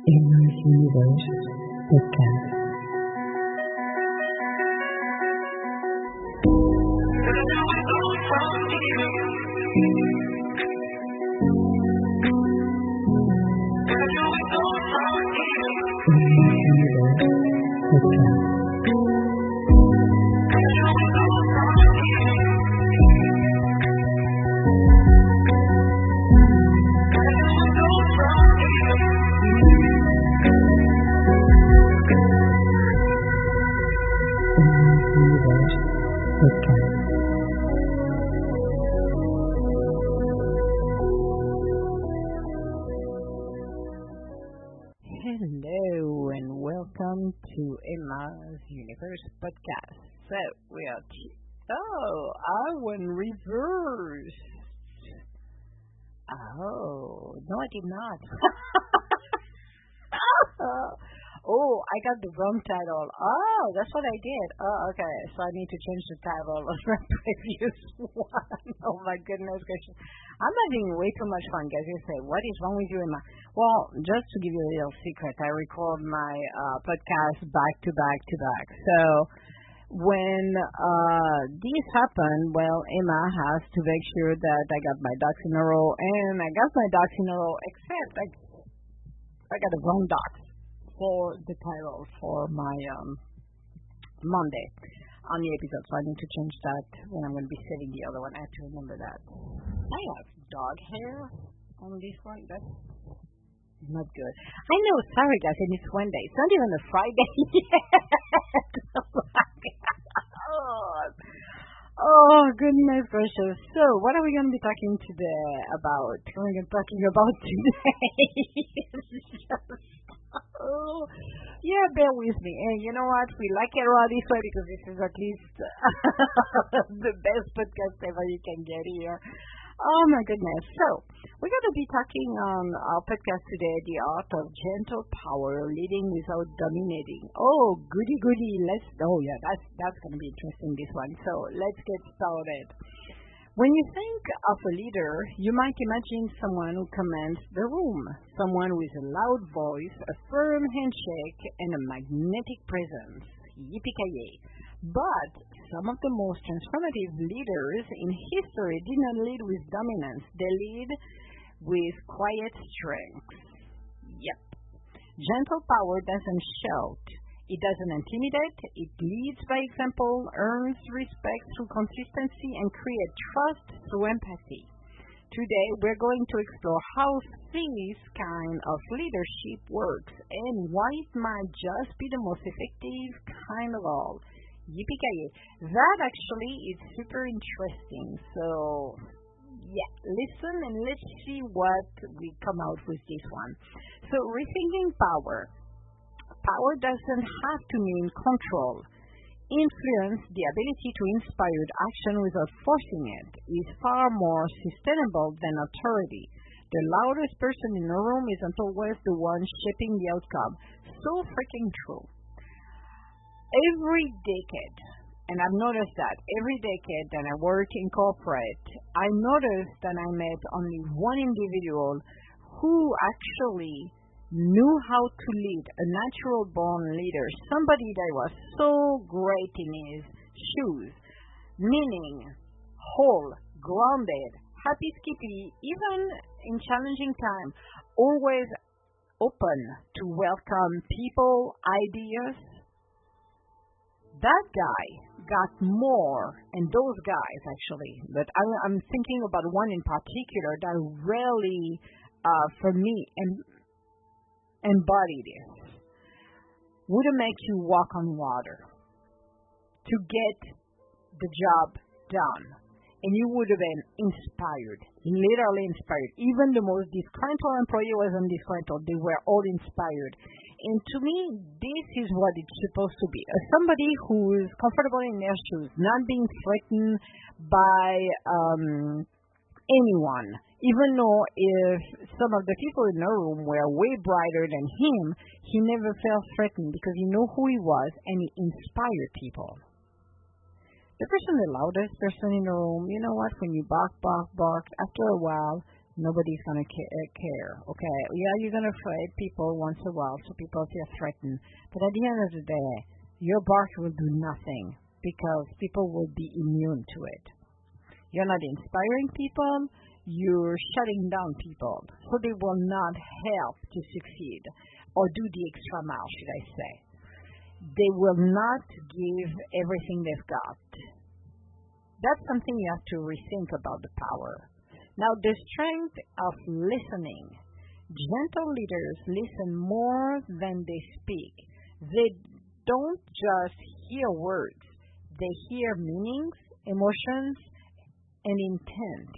Emma's Universe Podcast. Emma's Universe Podcast. Emma's Universe Podcast. Hello and welcome to Emma's Universe Podcast. So we are. I went reverse. Oh no, I did not. I got the wrong title. Oh, that's what I did. Oh, okay. So I need to change the title of the previous one. Oh my goodness gracious. I'm having way too much fun, guys. You say, what is wrong with you, Emma? Well, just to give you a little secret, I record my podcast back to back to back. So when this happened, well, Emma has to make sure that I got my ducks in a row, and I got my ducks in a row, except I got the wrong ducks for the title for my Monday on the episode, so I need to change that when I'm going to be setting the other one. I have to remember that. I have dog hair on this one. That's not good. I know, sorry guys, and it's Wednesday. It's not even a Friday yet. Oh, goodness gracious. So, what are we going to be talking today about? Bear with me. And you know what? We like it around this way because this is at least the best podcast ever you can get here. Oh my goodness. So, we're going to be talking on our podcast today, The Art of Gentle Power, Leading Without Dominating. Oh, goody. That's going to be interesting, this one. So, let's get started. When you think of a leader, you might imagine someone who commands the room, someone with a loud voice, a firm handshake, and a magnetic presence. Yippee-ki-yay. But some of the most transformative leaders in history did not lead with dominance. They lead with quiet strength. Yep. Gentle power doesn't shout. It doesn't intimidate. It leads by example, earns respect through consistency, and creates trust through empathy. Today, we're going to explore how this kind of leadership works and why it might just be the most effective kind of all. Yippee-ki-yay. That actually is super interesting. So, yeah, listen and let's see what we come out with this one. So, rethinking power. Power doesn't have to mean control. Influence, the ability to inspire action without forcing it, is far more sustainable than authority. The loudest person in a room isn't always the one shaping the outcome. So freaking true. Every decade, and I've noticed that every decade that I work in corporate, I noticed that I met only one individual who actually knew how to lead, a natural born leader, somebody that was so great in his shoes, meaning whole, grounded, happy skippy, even in challenging time, always open to welcome people, ideas. That guy got more, and those guys actually, but I'm thinking about one in particular that really, for me, embody this, would make you walk on water to get the job done, and you would have been inspired, literally inspired. Even the most disgruntled employee wasn't disgruntled, they were all inspired. And to me, this is what it's supposed to be, somebody who is comfortable in their shoes, not being threatened by anyone, even though if some of the people in the room were way brighter than him, he never felt threatened because he knew who he was and he inspired people. The loudest person in the room, you know what, when you bark, after a while, Nobody's going to care, okay? Yeah, you're going to fight people once in a while so people feel threatened. But at the end of the day, your bark will do nothing because people will be immune to it. You're not inspiring people. You're shutting down people. So they will not help to succeed or do the extra mile, should I say. They will not give everything they've got. That's something you have to rethink about the power. Now, the strength of listening. Gentle leaders listen more than they speak. They don't just hear words. They hear meanings, emotions, and intent.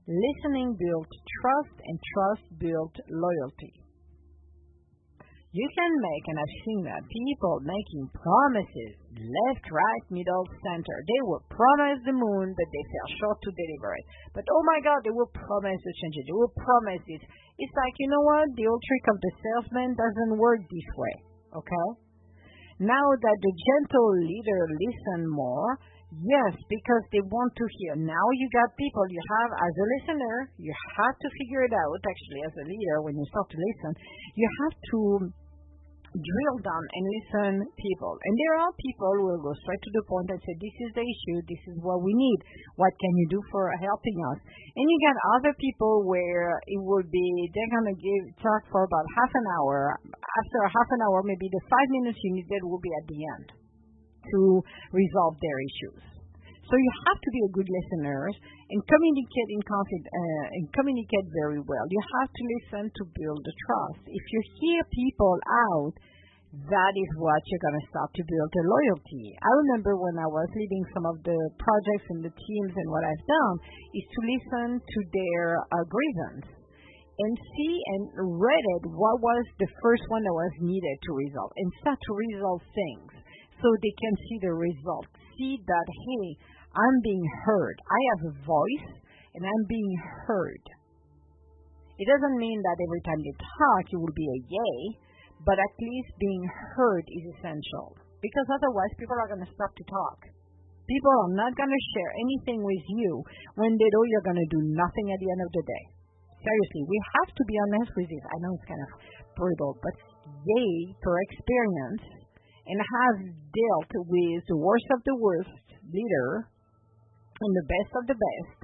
Listening builds trust, and trust builds loyalty. You can make, and I've seen that, people making promises, left, right, middle, center. They will promise the moon, but they fell short to deliver it. But oh my God, they will promise to change it. They will promise this. It's like, you know what? The old trick of the salesman doesn't work this way, okay? Now that the gentle leader listen more, yes, because they want to hear. Now you got people, you have, as a listener, you have to figure it out, actually, as a leader, when you start to listen, you have to drill down and listen people. And there are people who will go straight to the point and say, this is the issue, this is what we need, what can you do for helping us? And you got other people where it will be, they're going to talk for about half an hour. After half an hour, maybe the 5 minutes you needed will be at the end to resolve their issues. So you have to be a good listener and communicate very well. You have to listen to build the trust. If you hear people out, that is what you're going to start to build the loyalty. I remember when I was leading some of the projects and the teams, and what I've done is to listen to their grievance and see and read it, what was the first one that was needed to resolve, and start to resolve things so they can see the result. See that, hey, I'm being heard. I have a voice, and I'm being heard. It doesn't mean that every time they talk, it will be a yay, but at least being heard is essential. Because otherwise, people are going to stop to talk. People are not going to share anything with you when they know you're going to do nothing at the end of the day. Seriously, we have to be honest with this. I know it's kind of brutal, but they, per experience, and have dealt with the worst of the worst leader and the best of the best,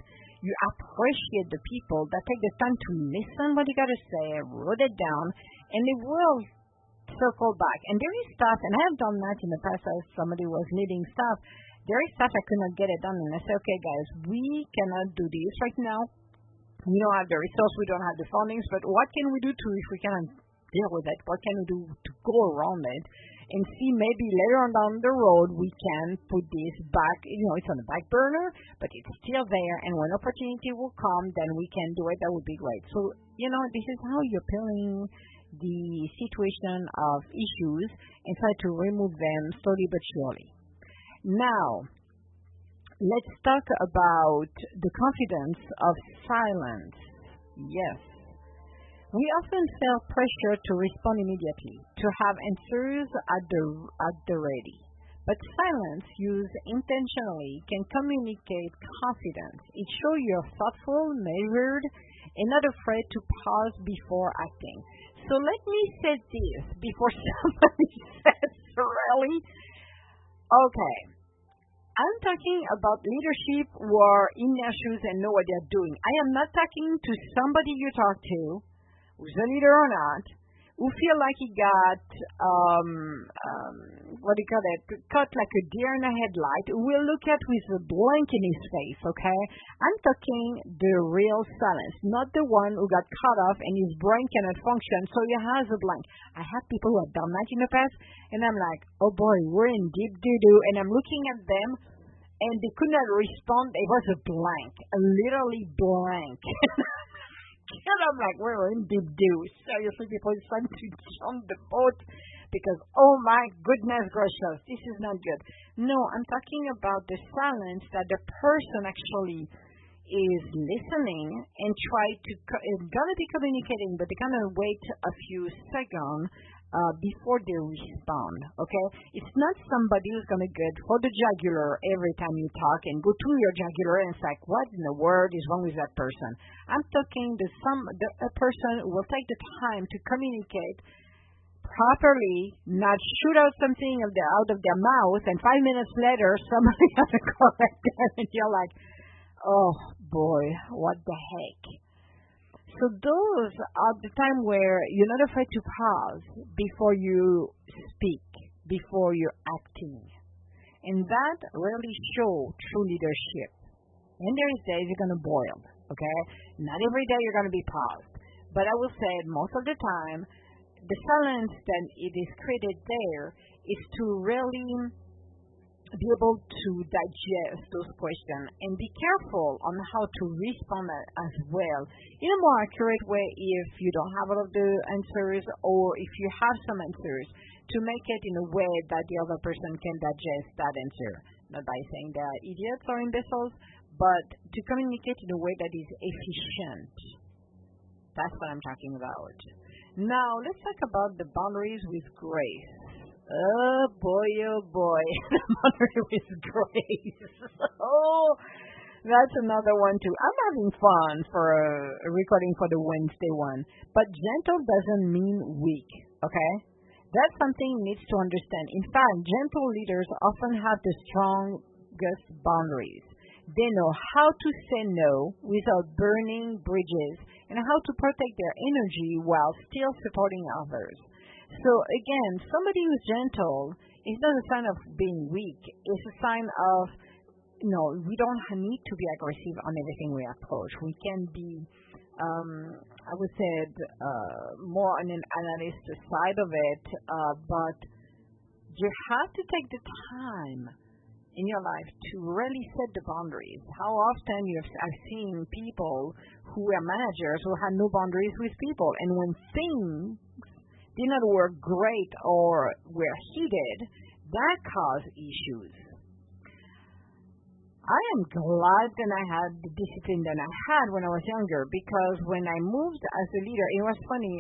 you appreciate the people that take the time to listen what you got to say, wrote it down, and they will circle back. And there is stuff, and I have done that in the past as somebody was leading stuff. There is stuff I could not get it done, and I say, okay, guys, we cannot do this right now. We don't have the resource, we don't have the fundings, but what can we do if we cannot deal with it? What can we do to go around it? And see, maybe later on down the road, we can put this back, it's on the back burner, but it's still there, and when opportunity will come, then we can do it. That would be great. So, this is how you're peeling the situation of issues and try to remove them slowly but surely. Now, let's talk about the confidence of silence. Yes. We often feel pressure to respond immediately, to have answers at the ready. But silence used intentionally can communicate confidence. It shows you're thoughtful, measured, and not afraid to pause before acting. So let me say this before somebody says, really? Okay. I'm talking about leadership who are in their shoes and know what they're doing. I am not talking to somebody you talk to, who's a leader or not, who feel like he got, cut like a deer in a headlight, who will look at with a blank in his face, okay? I'm talking the real silence, not the one who got cut off and his brain cannot function, so he has a blank. I have people who have done that in the past, and I'm like, oh boy, we're in deep doo-doo, and I'm looking at them, and they could not respond. It was a blank, a literally blank. And I'm like, we're in deep doo. Seriously, people, it's time to jump the boat because, oh my goodness gracious, this is not good. No, I'm talking about the silence that the person actually is listening and try to, gonna be communicating, but they're gonna wait a few seconds before they respond, okay? It's not somebody who's going to get for the jugular every time you talk and go to your jugular and it's like, what in the world is wrong with that person? I'm talking to a person who will take the time to communicate properly, not shoot out something out of their mouth, and 5 minutes later, somebody has to correct them, and you're like, oh, boy, what the heck? So those are the time where you're not afraid to pause before you speak, before you're acting. And that really shows true leadership. And there is days you're going to boil, okay? Not every day you're going to be paused. But I will say most of the time, the silence that it is created there is to really be able to digest those questions and be careful on how to respond as well in a more accurate way if you don't have all of the answers or if you have some answers to make it in a way that the other person can digest that answer. Not by saying they're idiots or imbeciles, but to communicate in a way that is efficient. That's what I'm talking about. Now, let's talk about the boundaries with grace. Oh boy, the boundary with grace. Oh, that's another one too. I'm having fun for a recording for the Wednesday one. But gentle doesn't mean weak, okay? That's something you need to understand. In fact, gentle leaders often have the strongest boundaries. They know how to say no without burning bridges and how to protect their energy while still supporting others. So again, somebody who's gentle is not a sign of being weak. It's a sign of, we don't need to be aggressive on everything we approach. We can be, I would say, more on an analyst side of it, but you have to take the time in your life to really set the boundaries. How often I've seen people who were managers who had no boundaries with people, and when things did not work great or were heated, that caused issues. I am glad that I had the discipline that I had when I was younger, because when I moved as a leader, it was funny,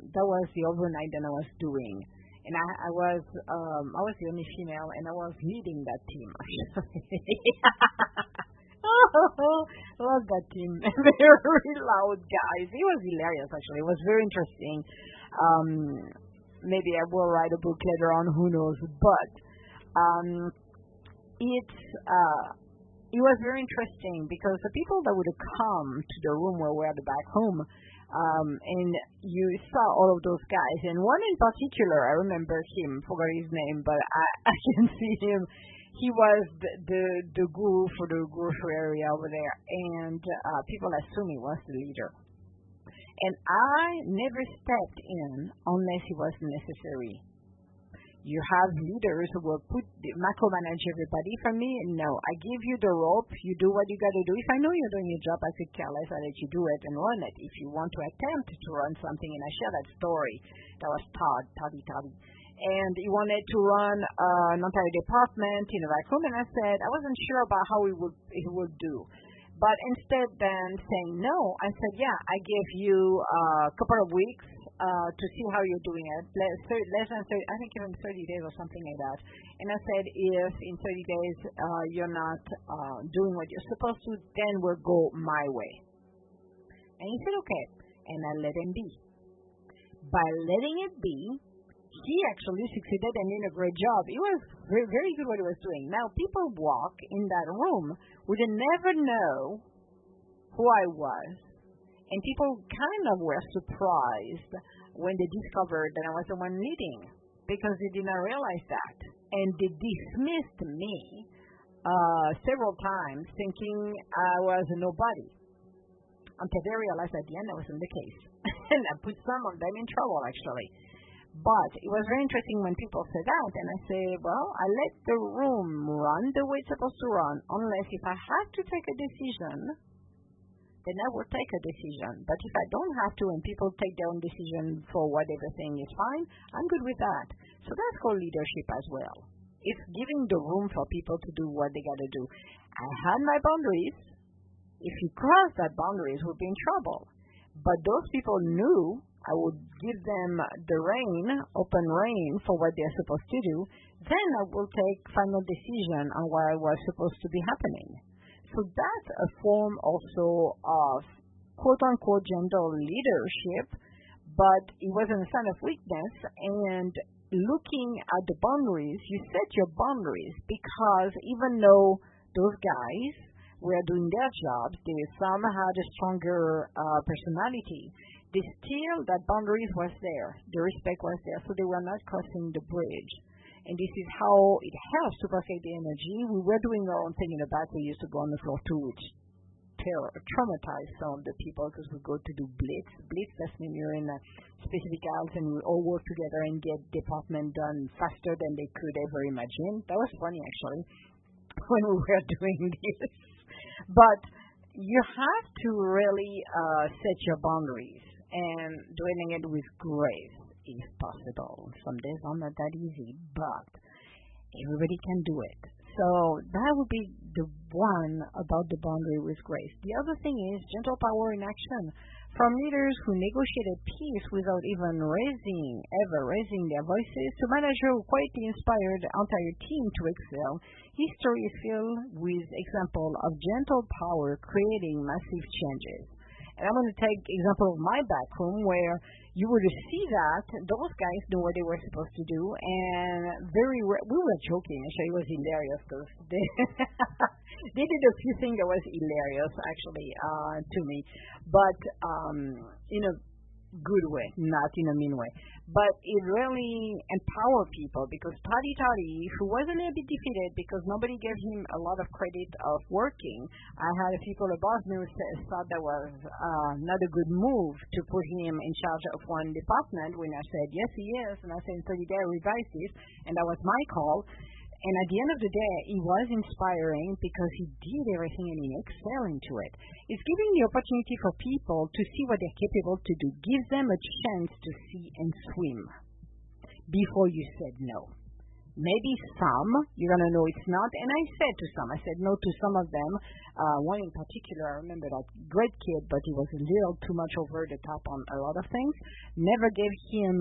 that was the overnight that I was doing. And I was the only female, and I was leading that team. I love that team. They were very loud guys. It was hilarious, actually. It was very interesting. Maybe I will write a book later on, who knows. But it was very interesting because the people that would come to the room where we were back home, and you saw all of those guys, and one in particular, I remember him, forgot his name, but I can see him. He was the guru for the grocery area over there, and people assume he was the leader. And I never stepped in unless it was necessary. You have leaders who will micromanage everybody. For me, no. I give you the rope. You do what you got to do. If I know you're doing your job, I could care less. I let you do it and run it. If you want to attempt to run something, and I share that story, that was Toddy. And he wanted to run an entire department in a vacuum, and I said I wasn't sure about how he would do. But instead than saying no, I said, yeah, I gave you a couple of weeks to see how you're doing it. Less than 30, I think even 30 days or something like that. And I said, if in 30 days you're not doing what you're supposed to, then we'll go my way. And he said, okay. And I let him be. By letting it be, he actually succeeded and did a great job. It was very, very good what he was doing. Now, people walk in that room would never know who I was. And people kind of were surprised when they discovered that I was the one leading, because they did not realize that. And they dismissed me several times, thinking I was a nobody. Until they realized at the end that wasn't the case. And I put some of them in trouble, actually. But it was very interesting when people said that, and I say, well, I let the room run the way it's supposed to run, unless if I have to take a decision, then I will take a decision. But if I don't have to and people take their own decision for what everything is fine, I'm good with that. So that's called leadership as well. It's giving the room for people to do what they got to do. I had my boundaries. If you cross that boundaries, we'll be in trouble. But those people knew I would give them the open rein for what they're supposed to do. Then I will take final decision on what was supposed to be happening. So that's a form also of quote-unquote gender leadership, but it wasn't a sign of weakness. And looking at the boundaries, you set your boundaries because even though those guys were doing their jobs, some had a stronger personality. That boundaries was there, the respect was there, so they were not crossing the bridge. And this is how it helps to protect the energy. We were doing our own thing in the back. We used to go on the floor too, which traumatized some of the people because we go to do blitz. Blitz, that's when you're in a specific house and we all work together and get department done faster than they could ever imagine. That was funny, actually, when we were doing this. But you have to really set your boundaries and doing it with grace if possible. Some days are not that easy, but everybody can do it. So that would be the one about the boundary with grace. The other thing is gentle power in action. From leaders who negotiated peace without even ever raising their voices, to managers who quietly inspired the entire team to excel, history is filled with examples of gentle power creating massive changes. And I'm going to take example of my back home where you would see that those guys know what they were supposed to do, and we were joking. Actually, it was hilarious because they did a few things that was hilarious actually to me, but in a good way, not in a mean way. But it really empowered people because Toddy, who was a little bit defeated because nobody gave him a lot of credit of working, I had people above me who thought that was not a good move to put him in charge of one department when I said, yes, he is. And I said, in 30 days, revise this. And that was my call. And at the end of the day, he was inspiring because he did everything and he excelled into it. It's giving the opportunity for people to see what they're capable to do. Give them a chance to see and swim before you said no. Maybe some, you're going to know it's not. And I said no to some of them. One in particular, I remember that great kid, but he was a little too much over the top on a lot of things. Never gave him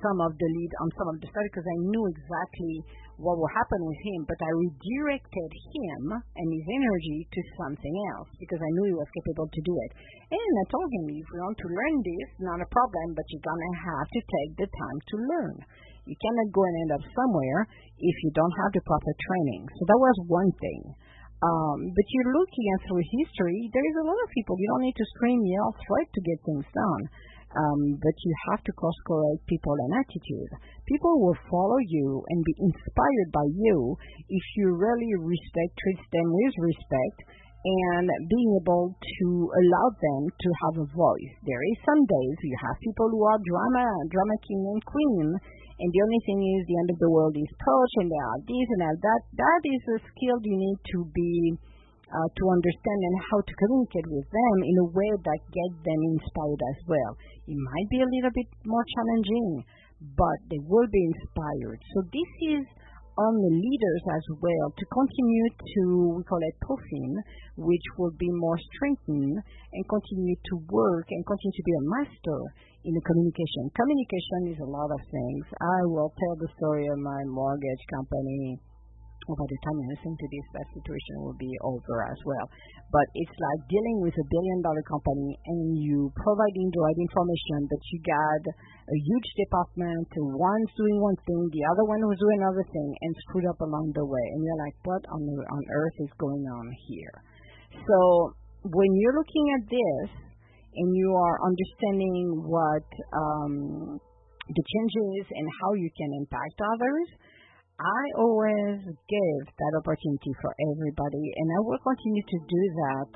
some of the lead on some of the stuff because I knew exactly what will happen with him, but I redirected him and his energy to something else because I knew he was capable to do it. And I told him, if you want to learn this, not a problem, but you're going to have to take the time to learn. You cannot go and end up somewhere if you don't have the proper training. So that was one thing. But you're looking at through history, there is a lot of people, you don't need to scream, yell, threat to get things done. But you have to course-correct people and attitude. People will follow you and be inspired by you if you really treat them with respect and being able to allow them to have a voice. There is some days you have people who are drama king and queen, and the only thing is the end of the world is approached and they are this and that. That is a skill you need to be to understand and how to communicate with them in a way that gets them inspired as well. It might be a little bit more challenging, but they will be inspired. So this is on the leaders as well to continue to, we call it proofing, which will be more strengthened and continue to work and continue to be a master in the communication. Communication is a lot of things. I will tell the story of my mortgage company. By the time you listen to this, that situation will be over as well. But it's like dealing with $1 billion company and you providing the right information, but you got a huge department, one's doing one thing, the other one was doing another thing, and screwed up along the way. And you're like, what on earth is going on here? So when you're looking at this and you are understanding what the changes and how you can impact others, I always give that opportunity for everybody, and I will continue to do that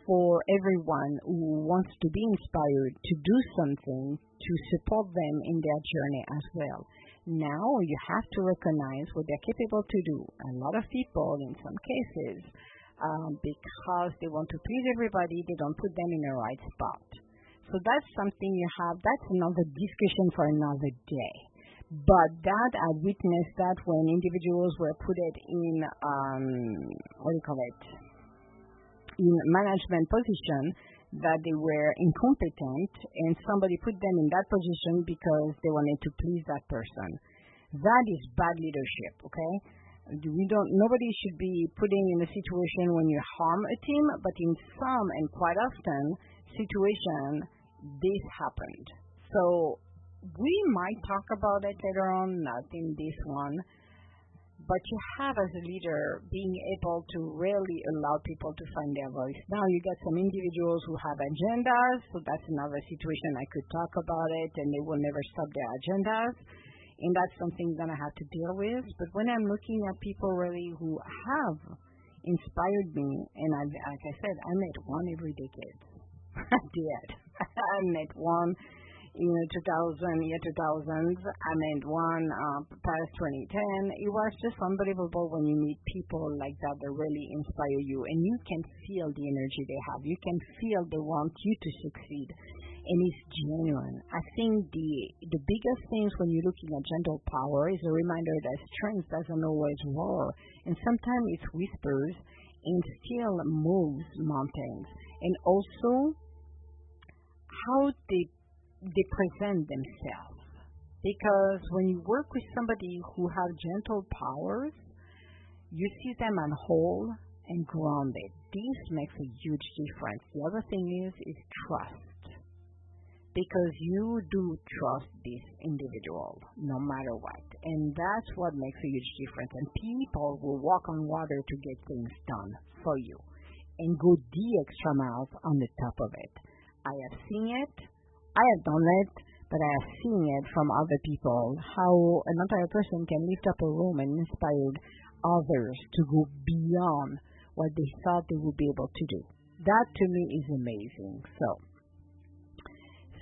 for everyone who wants to be inspired to do something to support them in their journey as well. Now you have to recognize what they're capable to do. A lot of people, in some cases, because they want to please everybody, they don't put them in the right spot. So that's something that's another discussion for another day. But that I witnessed that when individuals were put in, in management position, that they were incompetent and somebody put them in that position because they wanted to please that person. That is bad leadership, okay? Nobody should be putting in a situation when you harm a team, but in some and quite often situation, this happened. So we might talk about it later on, not in this one. But you have, as a leader, being able to really allow people to find their voice. Now, you got some individuals who have agendas, so that's another situation I could talk about it, and they will never stop their agendas, and that's something that I have to deal with. But when I'm looking at people really who have inspired me, and like I said, I met one every decade. I did. I met one. In 2000s, I meant one past 2010. It was just unbelievable when you meet people like that really inspire you, and you can feel the energy they have. You can feel they want you to succeed, and it's genuine. I think the biggest things when you're looking at gentle power is a reminder that strength doesn't always roar, and sometimes it whispers and still moves mountains. And also, how they present themselves. Because when you work with somebody who have gentle powers, you see them on whole and grounded. This makes a huge difference. The other thing is trust. Because you do trust this individual, no matter what. And that's what makes a huge difference. And people will walk on water to get things done for you and go the extra miles on the top of it. I have seen it. I have done it, but I have seen it from other people, how an entire person can lift up a room and inspire others to go beyond what they thought they would be able to do. That to me is amazing. So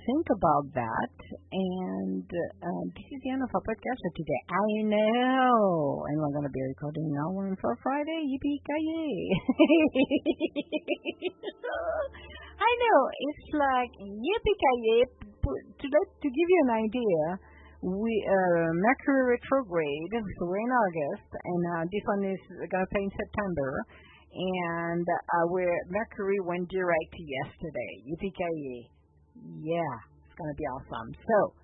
think about that, and this is the end of our podcast for today. I know, and we're going to be recording now one for Friday. Yippee-ki-yay! I know, it's like yippee-ki-yay. To give you an idea, Mercury retrograde, so we're in August, and this one is going to play in September, and Mercury went direct yesterday. Yippee-ki-yay. Yeah, it's going to be awesome. So,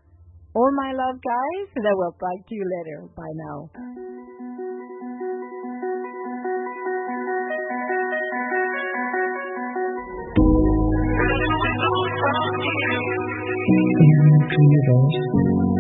all my love, guys, and I will talk to you later. Bye now. Universe Podcast. Universe Podcast.